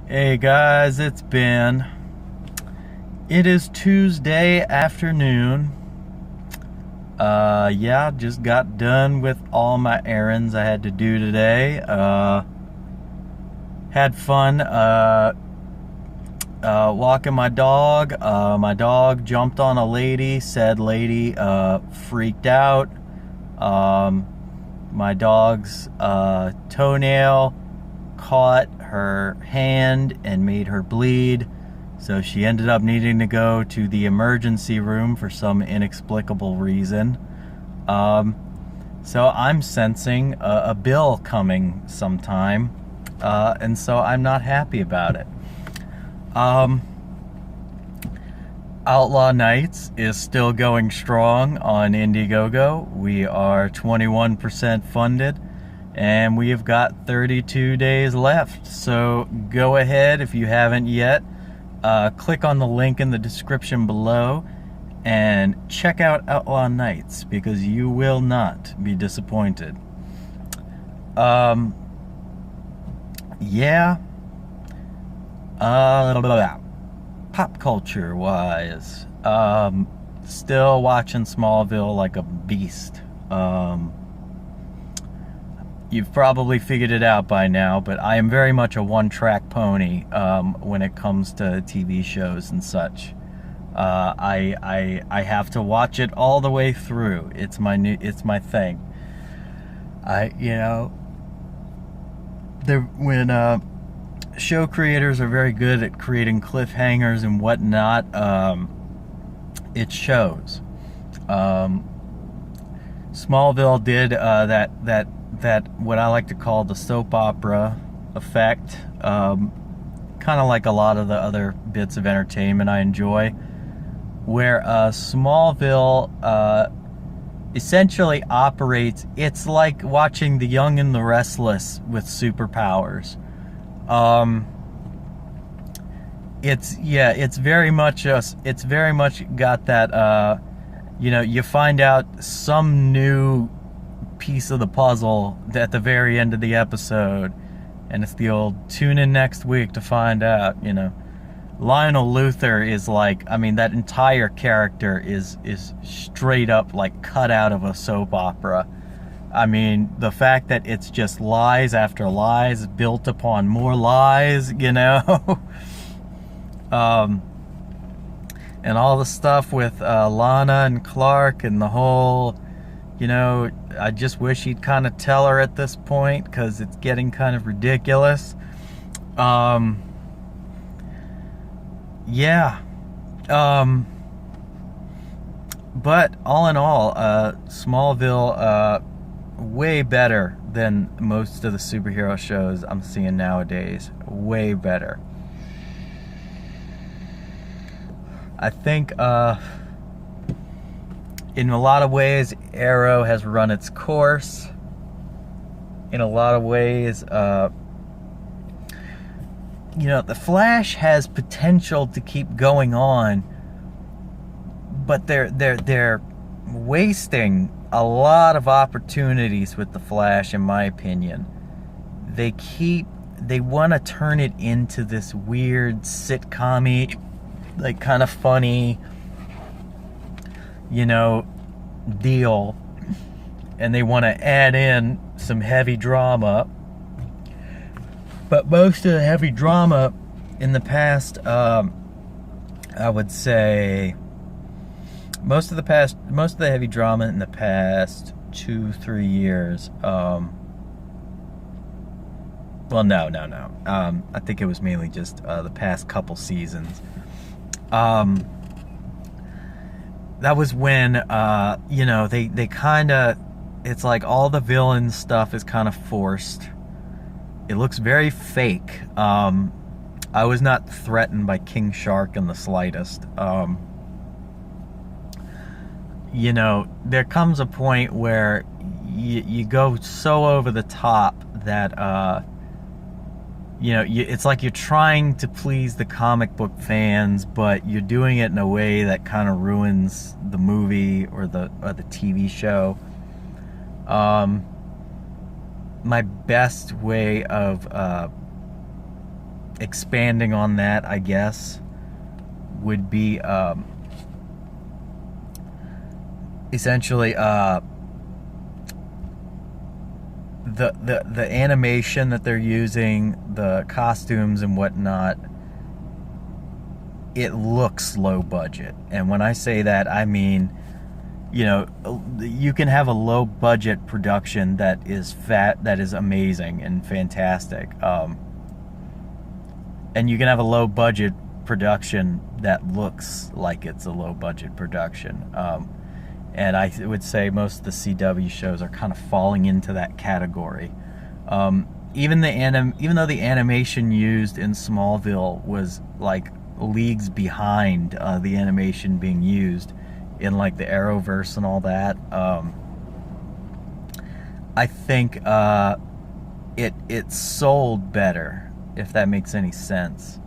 Hey guys, it's Ben. It is Tuesday afternoon. Yeah, just got done with all my errands I had to do today. Had fun walking my dog. My dog jumped on a lady. Said lady freaked out. My dog's toenail caught her hand and made her bleed. So she ended up needing to go to the emergency room for some inexplicable reason. So I'm sensing a bill coming sometime, and so I'm not happy about it. Outlaw Nights is still going strong on Indiegogo. We are 21% funded, and we have got 32 days left. So go ahead, if you haven't yet, click on the link in the description below and check out Outlaw Nights, because you will not be disappointed. Yeah. Pop culture wise, still watching Smallville like a beast. You've probably figured it out by now, but I am very much a one-track pony when it comes to TV shows and such. I have to watch it all the way through. It's my thing. When show creators are very good at creating cliffhangers and whatnot, it shows. Smallville did that what I like to call the soap opera effect, kind of like a lot of the other bits of entertainment I enjoy, where Smallville essentially operates. It's like watching The Young and the Restless with superpowers. It's very much got that, you find out some new piece of the puzzle at the very end of the episode, and it's the old tune in next week to find out. Lionel Luthor is like, that entire character is straight up like cut out of a soap opera. The fact that it's just lies after lies built upon more lies, and all the stuff with Lana and Clark and the whole, I just wish he'd kind of tell her at this point, because it's getting kind of ridiculous. Yeah. But all in all, Smallville, way better than most of the superhero shows I'm seeing nowadays. Way better. I think in a lot of ways Arrow has run its course. In a lot of ways, the Flash has potential to keep going on, but they're wasting a lot of opportunities with the Flash, in my opinion. They want to turn it into this weird sitcom-y, like kind of funny, deal, and they want to add in some heavy drama. But most of the heavy drama in the past, I would say, most of the heavy drama in the past 2-3 years, well, no. I think it was mainly just the past couple seasons. That was when, they kind of, it's like all the villain stuff is kind of forced. It looks very fake. I was not threatened by King Shark in the slightest. There comes a point where you go so over the top that, it's like you're trying to please the comic book fans, but you're doing it in a way that kind of ruins the movie or the TV show. My best way of expanding on that, I guess, would be essentially the animation that they're using, the costumes and whatnot. It looks low budget, and when I say that, I mean, you know, you can have a low budget production that is amazing and fantastic, and you can have a low budget production that looks like it's a low budget production, and I would say most of the CW shows are kind of falling into that category. Even though the animation used in Smallville was like leagues behind the animation being used in like the Arrowverse and all that, I think it sold better, if that makes any sense.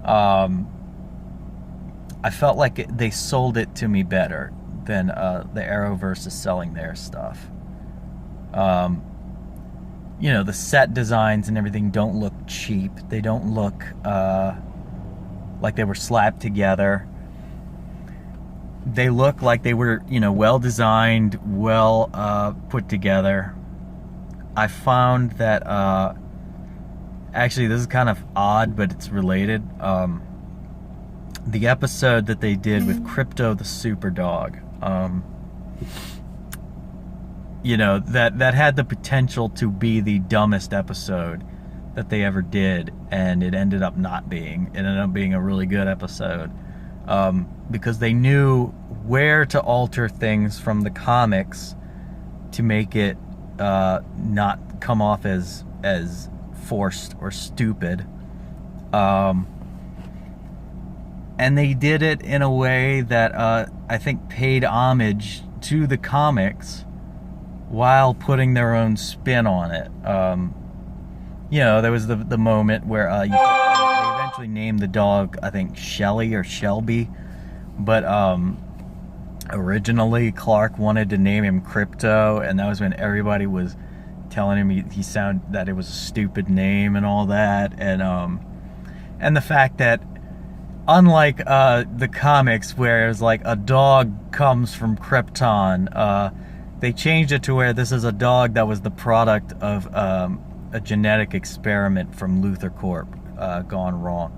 I felt like they sold it to me better than the Arrowverse is selling their stuff. You know, the set designs and everything don't look cheap. They don't look like they were slapped together. They look like they were, you know, well designed, well put together. I found that actually, this is kind of odd, but it's related. The episode that they did with Crypto the Superdog, you know, that had the potential to be the dumbest episode that they ever did, and it ended up not being. It ended up being a really good episode, because they knew where to alter things from the comics to make it not come off as forced or stupid, and they did it in a way that I think paid homage to the comics while putting their own spin on it. You know, there was the moment where they eventually named the dog, I think, Shelly or Shelby, but originally Clark wanted to name him Crypto, and that was when everybody was telling him he sounded that it was a stupid name and all that, and the fact that unlike the comics where it was like a dog comes from Krypton, they changed it to where this is a dog that was the product of a genetic experiment from Luthor Corp gone wrong.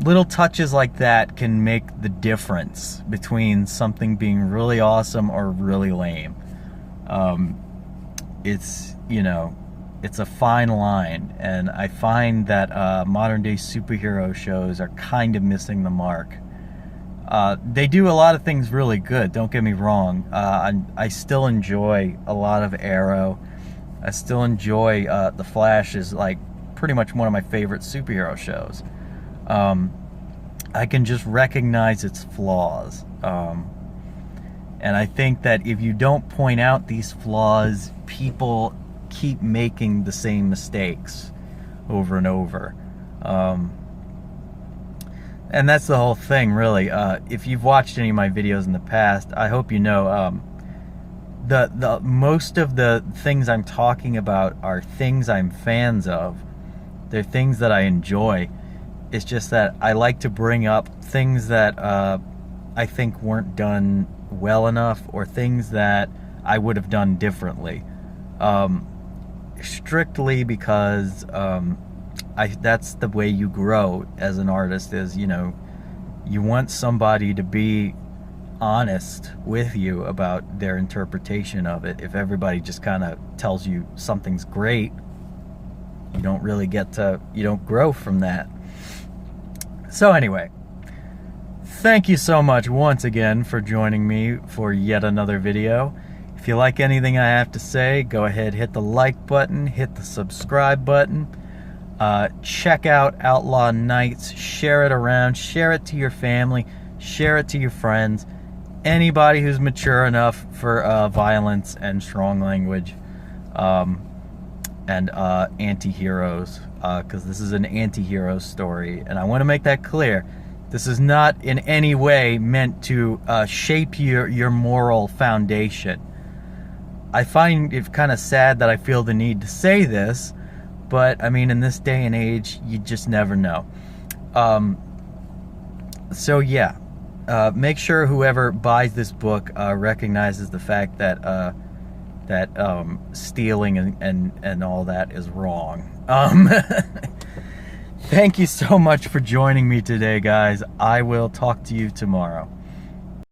Little touches like that can make the difference between something being really awesome or really lame. It's, you know, it's a fine line, and I find that modern day superhero shows are kind of missing the mark. They do a lot of things really good, don't get me wrong. I still enjoy a lot of Arrow. I still enjoy The Flash is like pretty much one of my favorite superhero shows. I can just recognize its flaws. And I think that if you don't point out these flaws, people keep making the same mistakes over and over. And that's the whole thing, really. If you've watched any of my videos in the past, I hope you know the most of the things I'm talking about are things I'm fans of. They're things that I enjoy. It's just that I like to bring up things that I think weren't done well enough, or things that I would have done differently. Strictly because that's the way you grow as an artist, is, you know, you want somebody to be honest with you about their interpretation of it. If everybody just kind of tells you something's great, you don't really you don't grow from that. So anyway, thank you so much once again for joining me for yet another video. If you like anything I have to say, go ahead, hit the like button, hit the subscribe button. Check out Outlaw Nights, share it around, share it to your family, share it to your friends, anybody who's mature enough for violence and strong language, and anti-heroes, because this is an anti-hero story, and I want to make that clear. This is not in any way meant to shape your moral foundation. I find it kind of sad that I feel the need to say this, But I mean, in this day and age, you just never know. So yeah, make sure whoever buys this book recognizes the fact that stealing and all that is wrong. Thank you so much for joining me today, guys. I will talk to you tomorrow.